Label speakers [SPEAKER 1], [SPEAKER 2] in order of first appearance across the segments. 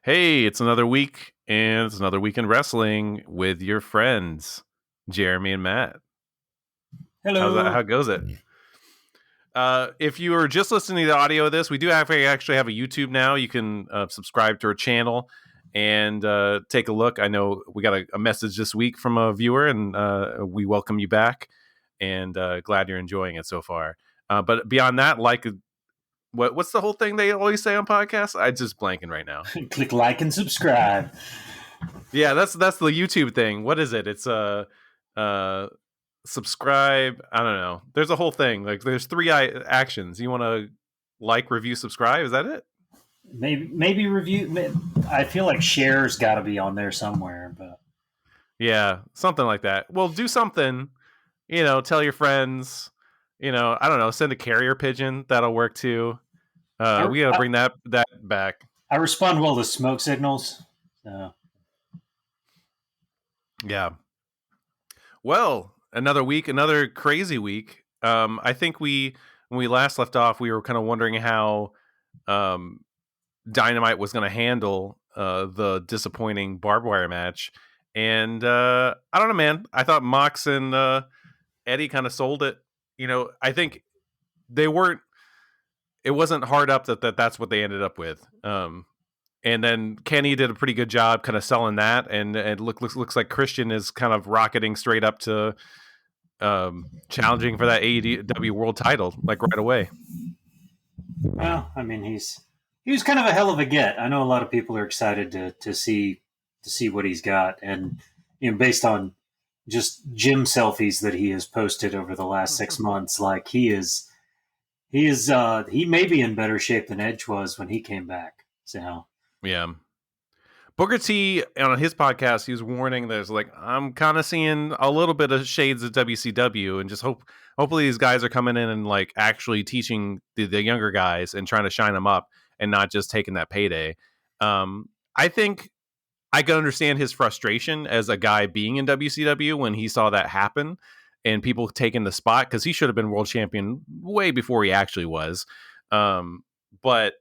[SPEAKER 1] Hey, it's another week, and it's another week in wrestling with your friends, Jeremy and Matt.
[SPEAKER 2] Hello.
[SPEAKER 1] How goes it? If you were just listening to the audio of this, we do actually have a YouTube now. You can subscribe to our channel and take a look. I know we got a message this week from a viewer, and we welcome you back, and glad you're enjoying it so far. But beyond that, what's the whole thing they always say on podcasts? I'm just blanking right now.
[SPEAKER 2] Click like and subscribe.
[SPEAKER 1] Yeah, that's the YouTube thing. What is it? It's subscribe. I don't know. There's a whole thing. Like there's three actions. You want to like, review, subscribe. Is that it?
[SPEAKER 2] Maybe review. I feel like share's got to be on there somewhere, but
[SPEAKER 1] yeah, something like that. Well, do something. Tell your friends. I don't know. Send a carrier pigeon. That'll work too. We gotta bring that back.
[SPEAKER 2] I respond well to smoke signals. So.
[SPEAKER 1] Yeah. Well, another week, another crazy week. I think when we last left off, we were kind of wondering how Dynamite was going to handle the disappointing barbed wire match. And I don't know, man. I thought Mox and Eddie kind of sold it. I think it wasn't hard up that's what they ended up with. And then Kenny did a pretty good job kind of selling that. And it looks like Christian is kind of rocketing straight up to challenging for that AEW world title, like right away.
[SPEAKER 2] Well, I mean, he was kind of a hell of a get. I know a lot of people are excited to see what he's got. And, based on just gym selfies that he has posted over the last 6 months, like he may be in better shape than Edge was when he came back. So
[SPEAKER 1] yeah, Booker T on his podcast, he was warning there's like, I'm kind of seeing a little bit of shades of WCW, and just hopefully these guys are coming in and like actually teaching the younger guys and trying to shine them up and not just taking that payday. I think I can understand his frustration as a guy being in WCW when he saw that happen and people taking the spot, because he should have been world champion way before he actually was. But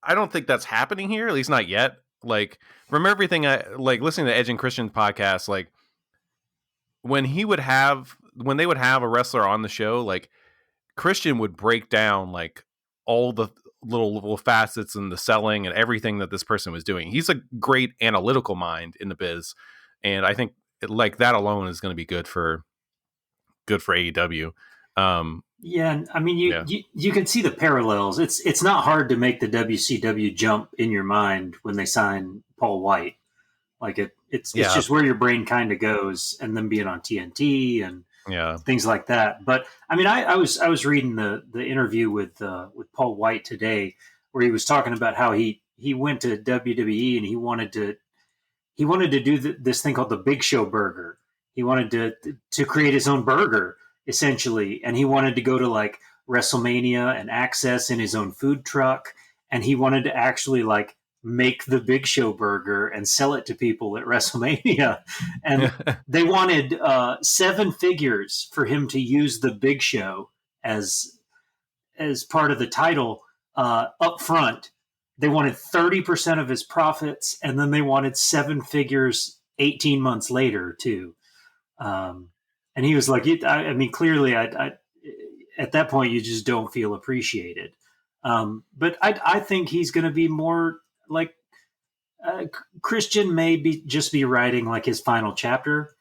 [SPEAKER 1] I don't think that's happening here, at least not yet. Like, from everything I like listening to Edge and Christian's podcast, like when they would have a wrestler on the show, like Christian would break down like all the little facets and the selling and everything that this person was doing. He's a great analytical mind in the biz, and I think like that alone is going to be good for AEW.
[SPEAKER 2] Yeah, I mean, you can see the parallels. It's not hard to make the WCW jump in your mind when they sign Paul White. Like it's just where your brain kind of goes, and then being on TNT and things like that. But I mean, I was reading the interview with Paul White today, where he was talking about how he went to WWE and he wanted to do this thing called the Big Show Burger. He wanted to create his own burger, essentially. And he wanted to go to like WrestleMania and Access in his own food truck. And he wanted to actually like make the Big Show burger and sell it to people at WrestleMania. And they wanted 7 figures for him to use the Big Show as part of the title up front. They wanted 30% of his profits, and then they wanted 7 figures 18 months later too. And he was like, I mean, clearly, I at that point, you just don't feel appreciated. But I think he's going to be more like Christian may just be writing like his final chapter.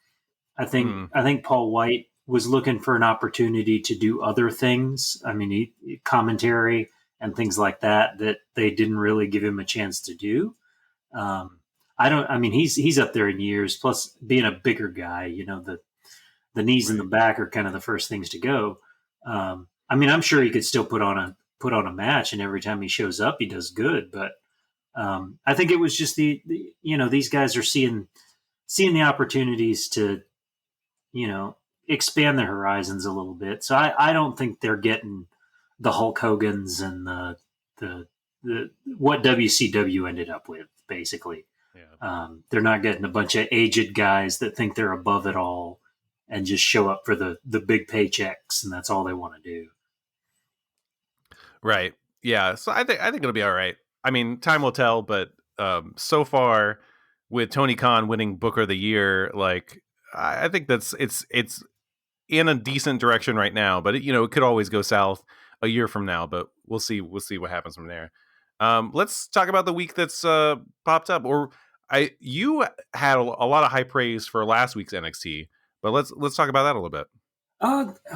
[SPEAKER 2] I think Paul White was looking for an opportunity to do other things. I mean, commentary and things like that they didn't really give him a chance to do. I mean, he's up there in years, plus being a bigger guy, the knees in the back are kind of the first things to go. I mean, I'm sure he could still put on a match, and every time he shows up, he does good. But I think it was just these guys are seeing the opportunities to, expand their horizons a little bit. So I don't think they're getting the Hulk Hogan's and the what WCW ended up with, basically. Yeah. They're not getting a bunch of aged guys that think they're above it all and just show up for the big paychecks, and that's all they want to do.
[SPEAKER 1] Right. Yeah. So I think it'll be all right. I mean, time will tell, but so far with Tony Khan winning Booker of the Year, like I think it's in a decent direction right now, but it could always go south a year from now, but we'll see what happens from there. Let's talk about the week that's popped up. You had a lot of high praise for last week's NXT, but let's talk about that a little bit.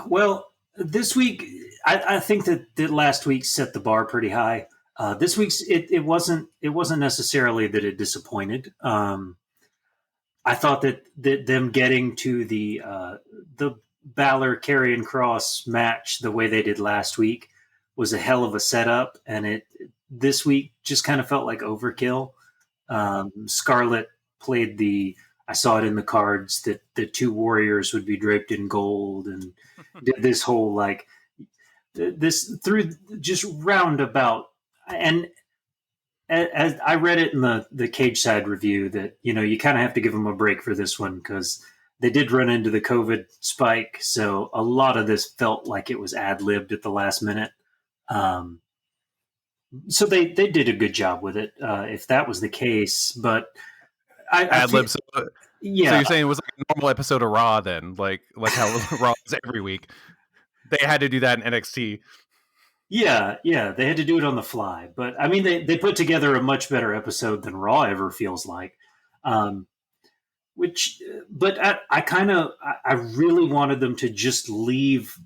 [SPEAKER 2] Well, this week I think that last week set the bar pretty high. This week's it wasn't necessarily that it disappointed. I thought that them getting to the Balor Karrion Kross match the way they did last week was a hell of a setup, and this week just kind of felt like overkill. Scarlett played I saw it in the cards that the two warriors would be draped in gold, and did this whole like this through just roundabout. And as I read it in the Cage Side review, that you kind of have to give them a break for this one because they did run into the COVID spike, so a lot of this felt like it was ad-libbed at the last minute. So they did a good job with it, if that was the case. But
[SPEAKER 1] ad-libs.
[SPEAKER 2] Yeah.
[SPEAKER 1] So you're saying it was like a normal episode of Raw then, like how Raw is every week. They had to do that in NXT.
[SPEAKER 2] Yeah, they had to do it on the fly. But I mean, they put together a much better episode than Raw ever feels like. I really wanted them to just leave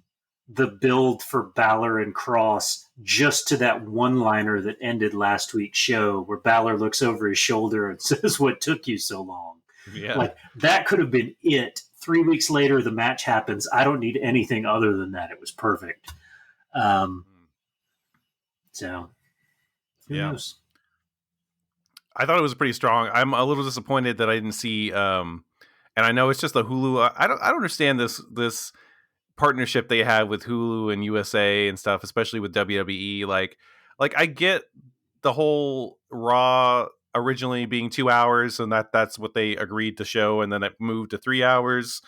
[SPEAKER 2] the build for Balor and Kross just to that one-liner that ended last week's show, where Balor looks over his shoulder and says, "What took you so long?"
[SPEAKER 1] Yeah,
[SPEAKER 2] like that could have been it. 3 weeks later, the match happens. I don't need anything other than that. It was perfect. So, who knows?
[SPEAKER 1] I thought it was pretty strong. I'm a little disappointed that I didn't see. And I know it's just the Hulu. I don't understand this partnership they have with Hulu and USA and stuff, especially with WWE. Like I get the whole Raw originally being 2 hours, and that's what they agreed to show, and then it moved to 3 hours.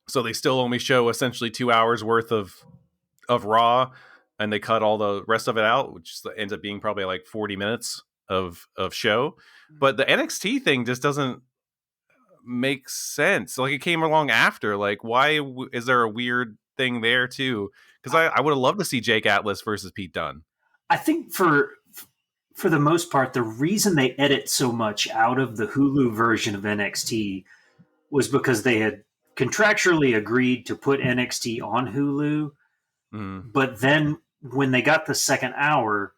[SPEAKER 1] So they still only show essentially 2 hours worth of Raw, and they cut all the rest of it out, which ends up being probably like 40 minutes of show. But the NXT thing just doesn't make sense. Like, it came along after. Like, why is there a weird thing there too? Because I would have loved to see Jake Atlas versus Pete Dunne.
[SPEAKER 2] I think for the most part, the reason they edit so much out of the Hulu version of NXT was because they had contractually agreed to put NXT on Hulu. But then when they got the second hour,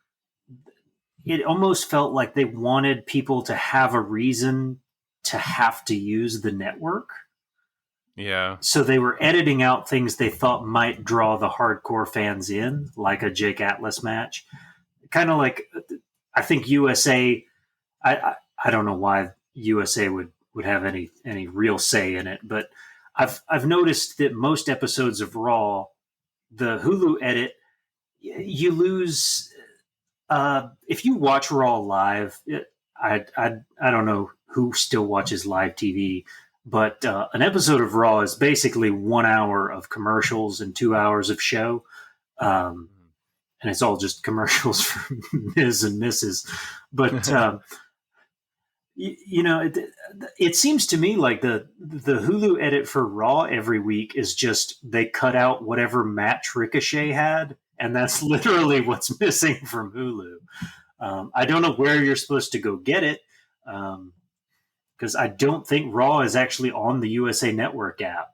[SPEAKER 2] it almost felt like they wanted people to have a reason to have to use the network.
[SPEAKER 1] Yeah.
[SPEAKER 2] So they were editing out things they thought might draw the hardcore fans in, like a Jake Atlas match. Kind of like, I think USA, I don't know why USA would have any real say in it, but I've noticed that most episodes of Raw, the Hulu edit, you lose. If you watch Raw live, I don't know who still watches live TV, but an episode of Raw is basically 1 hour of commercials and 2 hours of show. And it's all just commercials for Ms. and Mrs. But, it seems to me like the Hulu edit for Raw every week is just they cut out whatever match Ricochet had, and that's literally what's missing from Hulu. I don't know where you're supposed to go get it, because I don't think Raw is actually on the USA Network app.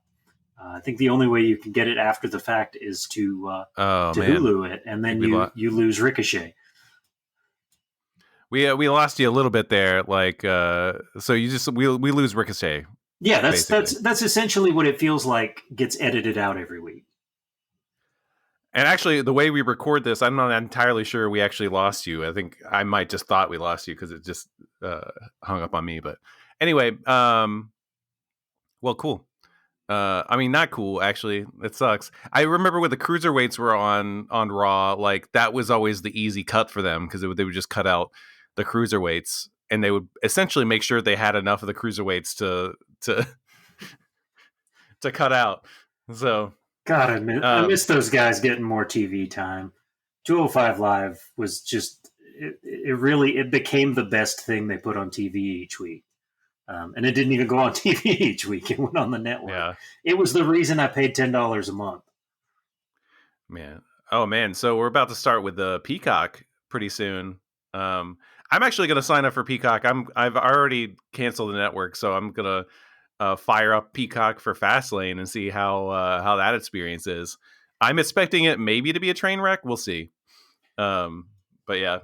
[SPEAKER 2] I think the only way you can get it after the fact is to Hulu it, and then you lose Ricochet.
[SPEAKER 1] We lost you a little bit there, like so we lose Ricochet.
[SPEAKER 2] Yeah, that's essentially what it feels like gets edited out every week.
[SPEAKER 1] And actually, the way we record this, I'm not entirely sure we actually lost you. I think I might just thought we lost you because it just hung up on me. But anyway, well, cool. I mean, not cool, actually. It sucks. I remember when the cruiserweights were on Raw, like that was always the easy cut for them because they would just cut out the cruiserweights, and they would essentially make sure they had enough of the cruiserweights to cut out. So,
[SPEAKER 2] God, I miss those guys getting more TV time. 205 Live was just, it became the best thing they put on TV each week. And it didn't even go on TV each week. It went on the network.
[SPEAKER 1] Yeah.
[SPEAKER 2] It was the reason I paid $10 a month.
[SPEAKER 1] Man. Oh, man. So we're about to start with the Peacock pretty soon. I'm actually going to sign up for Peacock. I've already canceled the network, so I'm going to fire up Peacock for Fastlane and see how that experience is. I'm expecting it maybe to be a train wreck. We'll see. But yeah.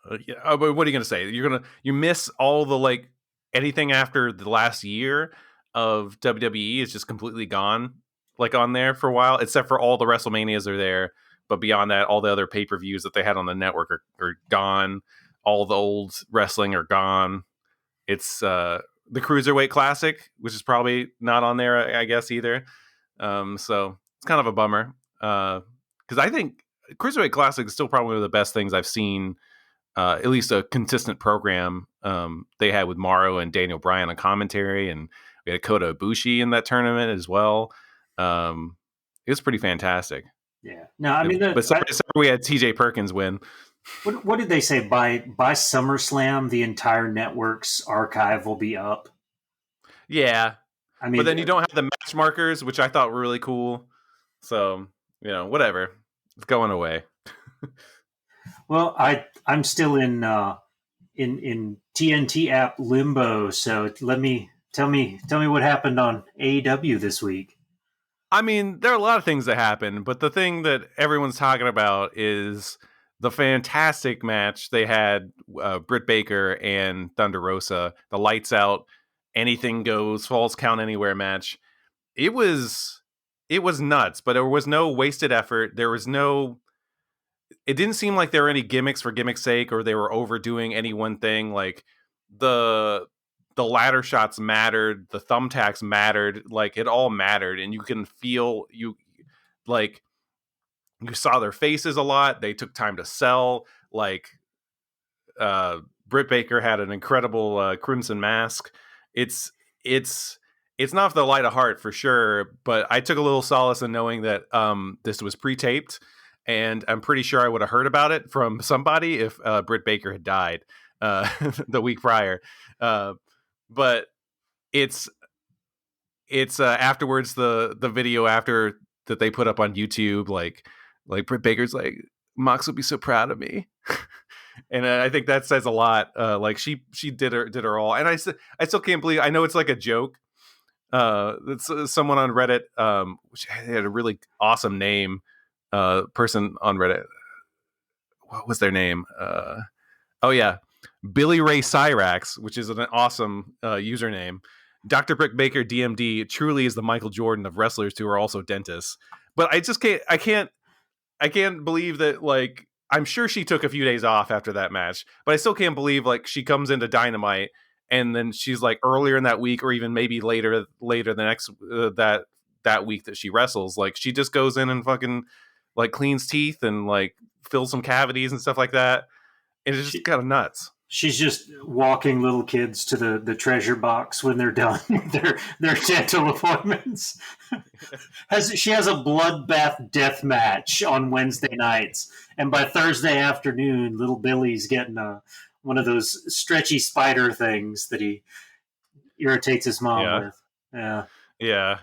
[SPEAKER 1] But what are you gonna say? You miss all the anything after the last year of WWE is just completely gone, on there for a while, except for all the WrestleManias are there. But beyond that, all the other pay-per-views that they had on the network are gone. All the old wrestling are gone. It's the Cruiserweight Classic, which is probably not on there, I guess, either. So it's kind of a bummer. Because I think Cruiserweight Classic is still probably one of the best things I've seen. At least a consistent program they had with Mario and Daniel Bryan on commentary, and we had Kota Ibushi in that tournament as well. It was pretty fantastic.
[SPEAKER 2] Yeah. No, I mean,
[SPEAKER 1] but we had TJ Perkins win.
[SPEAKER 2] What did they say? By SummerSlam, the entire network's archive will be up.
[SPEAKER 1] Yeah. I mean, but then you don't have the match markers, which I thought were really cool. So, whatever. It's going away.
[SPEAKER 2] Well, I'm still in TNT app limbo. So tell me what happened on AEW this week.
[SPEAKER 1] I mean, there are a lot of things that happen, but the thing that everyone's talking about is the fantastic match they had, Britt Baker and Thunder Rosa, the lights out, anything goes, falls count anywhere match. It was nuts, but there was no wasted effort. It didn't seem like there were any gimmicks for gimmick's sake, or they were overdoing any one thing. Like the ladder shots mattered, the thumbtacks mattered, it all mattered, and you can feel you saw their faces a lot. They took time to sell. Britt Baker had an incredible crimson mask. It's not for the light of heart for sure, but I took a little solace in knowing that this was pre-taped. And I'm pretty sure I would have heard about it from somebody if Britt Baker had died the week prior. But it's afterwards, the video after that they put up on YouTube, like Britt Baker's like, Mox will be so proud of me. And I think that says a lot. She did her all. And I still can't believe, I know it's like a joke. It's someone on Reddit, which had a really awesome name. Person on Reddit, what was their name? Billy Ray Cyrax, which is an awesome username. Dr. Britt Baker DMD truly is the Michael Jordan of wrestlers who are also dentists. But I can't believe that, I'm sure she took a few days off after that match, but I still can't believe she comes into Dynamite and then she's earlier in that week, or even maybe later the next that week that she wrestles, she just goes in and fucking cleans teeth and fills some cavities and stuff like that. And it's just kind of nuts.
[SPEAKER 2] She's just walking little kids to the treasure box when they're done their dental appointments. She has a bloodbath death match on Wednesday nights, and by Thursday afternoon, little Billy's getting one of those stretchy spider things that he irritates his mom with.
[SPEAKER 1] Yeah.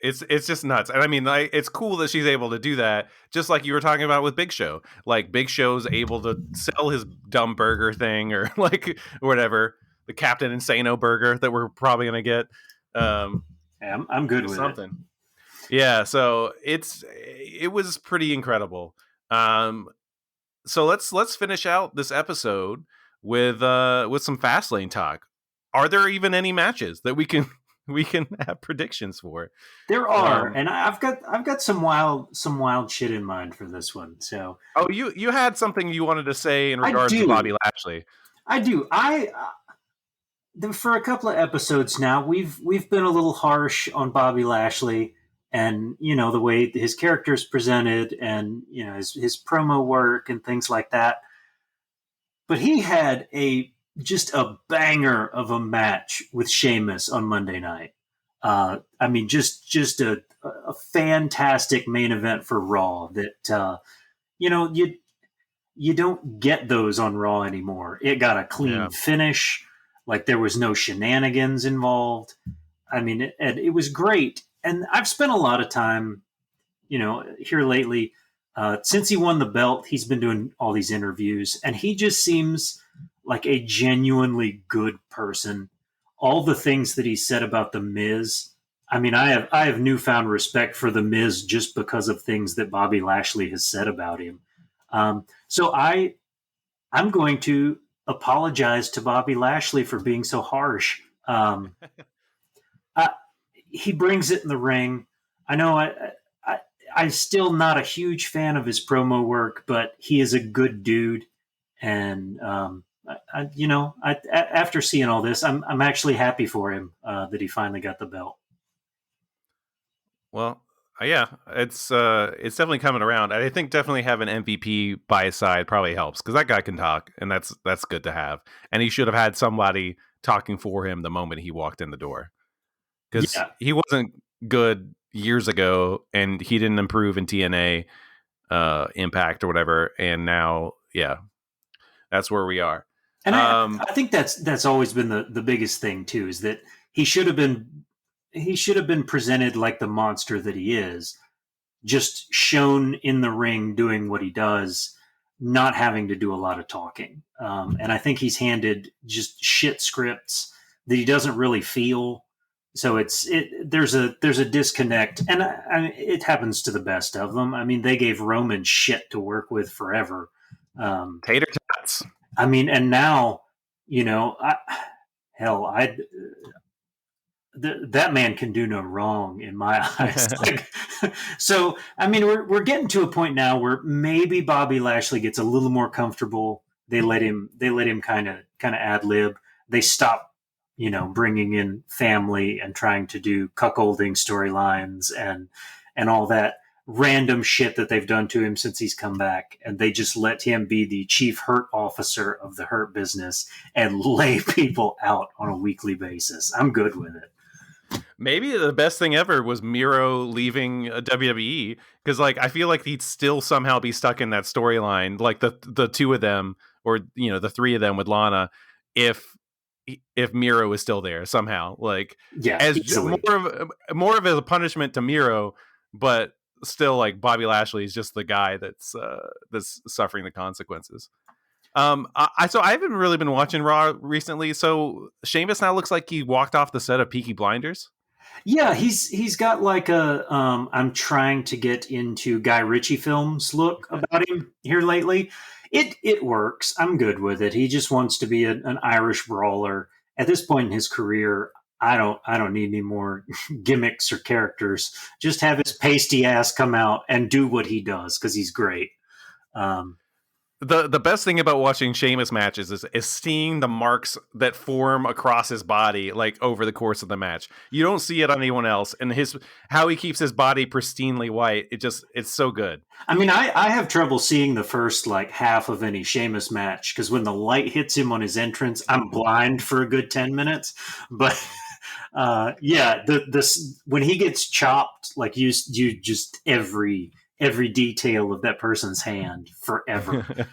[SPEAKER 1] It's just nuts. And I mean, it's cool that she's able to do that, just like you were talking about with Big Show. Big Show's able to sell his dumb burger thing, or whatever, the Captain Insano burger that we're probably going to get.
[SPEAKER 2] I'm good with something.
[SPEAKER 1] Yeah, so it was pretty incredible. So let's finish out this episode with some Fastlane talk. Are there even any matches that we can have predictions for?
[SPEAKER 2] There are, and I've got some wild shit in mind for this one. So,
[SPEAKER 1] you had something you wanted to say in regards to Bobby Lashley.
[SPEAKER 2] I do. For a couple of episodes now, we've been a little harsh on Bobby Lashley, and the way his character is presented, and his promo work and things like that. But he had just a banger of a match with Sheamus on Monday night. I mean, just a fantastic main event for Raw that, you don't get those on Raw anymore. It got a clean finish. Like there was no shenanigans involved. I mean, it was great. And I've spent a lot of time, here lately, since he won the belt, he's been doing all these interviews, and he just seems like a genuinely good person. All the things that he said about the Miz, I mean, I have newfound respect for the Miz just because of things that Bobby Lashley has said about him. So I'm going to apologize to Bobby Lashley for being so harsh. He brings it in the ring. I know I'm still not a huge fan of his promo work, but he is a good dude. And, after seeing all this, I'm actually happy for him that he finally got the belt.
[SPEAKER 1] Well, yeah, it's definitely coming around. I think definitely having MVP by his side probably helps because that guy can talk, and that's good to have. And he should have had somebody talking for him the moment he walked in the door, because he wasn't good years ago, and he didn't improve in TNA, Impact or whatever, and now, that's where we are.
[SPEAKER 2] And I think that's always been the biggest thing too, is that he should have been presented like the monster that he is, just shown in the ring doing what he does, not having to do a lot of talking. And I think he's handed just shit scripts that he doesn't really feel. So there's a disconnect, and it happens to the best of them. I mean, they gave Roman shit to work with forever.
[SPEAKER 1] Tater tots.
[SPEAKER 2] I mean, and now, that man can do no wrong in my eyes. So, I mean, we're getting to a point now where maybe Bobby Lashley gets a little more comfortable. They let him kind of ad lib. They stop, bringing in family and trying to do cuckolding storylines and all that random shit that they've done to him since he's come back, and they just let him be the chief hurt officer of the Hurt Business and lay people out on a weekly basis. I'm good with it.
[SPEAKER 1] Maybe the best thing ever was Miro leaving WWE, because I feel like he'd still somehow be stuck in that storyline, like the two of them, or the three of them with Lana, if Miro is still there somehow, as easily. more of a punishment to Miro, but still, Bobby Lashley is just the guy that's suffering the consequences. So I haven't really been watching Raw recently. So Sheamus now looks like he walked off the set of Peaky Blinders.
[SPEAKER 2] Yeah, he's got a I'm trying to get into Guy Ritchie films look about him here lately. It works. I'm good with it. He just wants to be an Irish brawler. At this point in his career, I don't need any more gimmicks or characters. Just have his pasty ass come out and do what he does, because he's great.
[SPEAKER 1] The best thing about watching Sheamus matches is seeing the marks that form across his body over the course of the match. You don't see it on anyone else, and how he keeps his body pristinely white. It's so good.
[SPEAKER 2] I mean, I have trouble seeing the first half of any Sheamus match, because when the light hits him on his entrance, I'm blind for a good 10 minutes. But this when he gets chopped, you just every detail of that person's hand forever.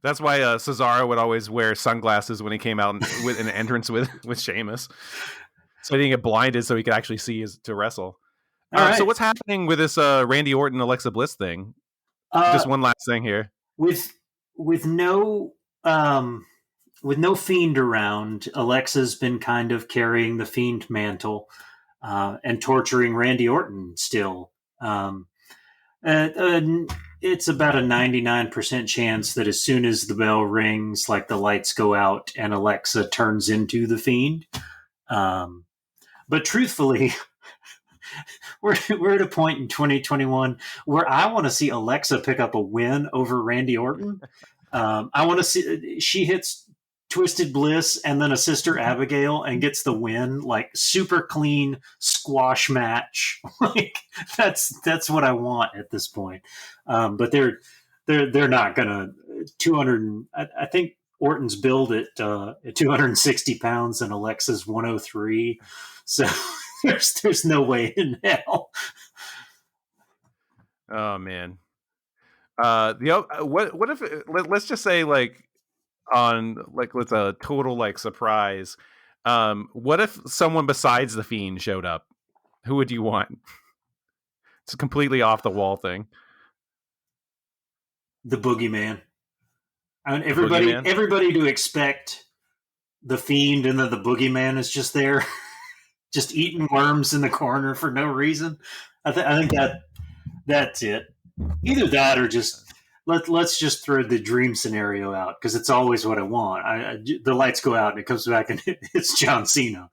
[SPEAKER 1] That's why Cesaro would always wear sunglasses when he came out with an entrance with Sheamus, so he didn't get blinded, so he could actually see to wrestle. Right. So what's happening with this Randy Orton Alexa Bliss thing? Just one last thing here.
[SPEAKER 2] With no Fiend around, Alexa's been kind of carrying the Fiend mantle and torturing Randy Orton still. It's about a 99% chance that as soon as the bell rings, the lights go out and Alexa turns into the Fiend. But truthfully, we're at a point in 2021 where I want to see Alexa pick up a win over Randy Orton. I want to see she hits Twisted Bliss and then a Sister Abigail and gets the win, super clean squash match. That's what I want at this point. But they're not gonna 200. I think Orton's billed at 260 pounds and Alexa's 103. So there's no way in hell.
[SPEAKER 1] Oh man. What if let's just say like on like with a total like surprise, what if someone besides the Fiend showed up? Who would you want? It's a completely off the wall thing.
[SPEAKER 2] The Boogeyman. I mean, everybody to expect the Fiend, and then the Boogeyman is just there, just eating worms in the corner for no reason. I think that's it. Either that or just let's just throw the dream scenario out, because it's always what I want. The lights go out and it comes back and it's John Cena.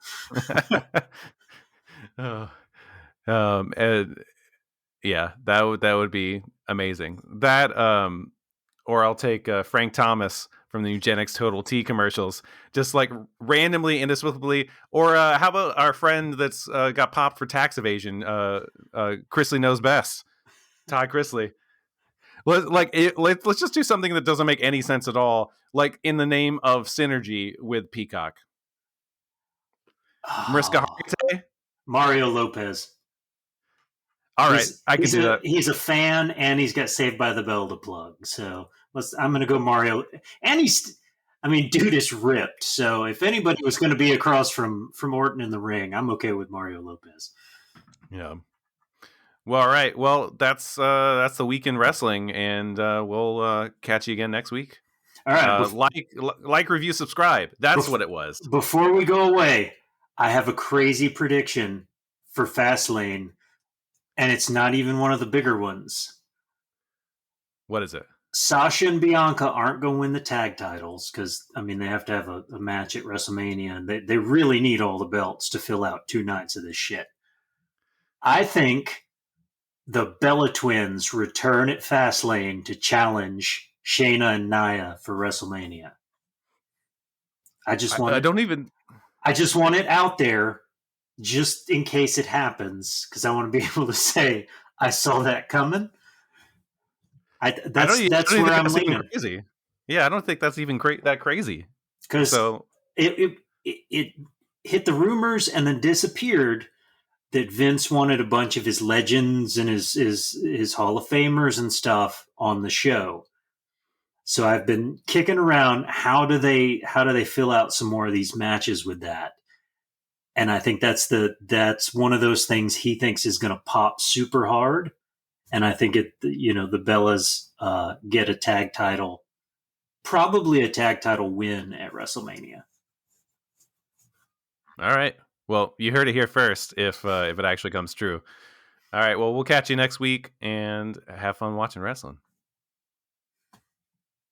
[SPEAKER 1] And yeah, that would be amazing. That or I'll take Frank Thomas from the Eugenics Total T commercials, just like randomly, inexplicably. Or how about our friend that's got popped for tax evasion? Chrisley knows best. Todd Chrisley. Let's just do something that doesn't make any sense at all, like in the name of synergy with Peacock. Mariska Hargitay?
[SPEAKER 2] Mario Lopez.
[SPEAKER 1] All right, I can do that.
[SPEAKER 2] He's a fan, and he's got Saved by the Bell to plug. So I'm going to go Mario. And dude is ripped. So if anybody was going to be across from Orton in the ring, I'm okay with Mario Lopez.
[SPEAKER 1] Yeah. Well, all right. Well, that's the week in wrestling, and we'll catch you again next week.
[SPEAKER 2] All right.
[SPEAKER 1] Like, review, subscribe. That's what it was.
[SPEAKER 2] Before we go away, I have a crazy prediction for Fastlane, and it's not even one of the bigger ones.
[SPEAKER 1] What is it?
[SPEAKER 2] Sasha and Bianca aren't going to win the tag titles because, they have to have a match at WrestleMania, and they really need all the belts to fill out 2 nights of this shit. I think the Bella Twins return at Fastlane to challenge Shayna and Nia for WrestleMania. I just want it out there just in case it happens, because I want to be able to say I saw that coming. That's where I'm leaning.
[SPEAKER 1] Crazy. Yeah, I don't think that's even that crazy.
[SPEAKER 2] Because it hit the rumors and then disappeared that Vince wanted a bunch of his legends and his Hall of Famers and stuff on the show. So I've been kicking around how do they fill out some more of these matches with that? And I think that's one of those things he thinks is going to pop super hard. And I think the Bellas get a tag title, probably a tag title win at WrestleMania.
[SPEAKER 1] All right. Well, you heard it here first. If it actually comes true. All right. Well, we'll catch you next week, and have fun watching wrestling.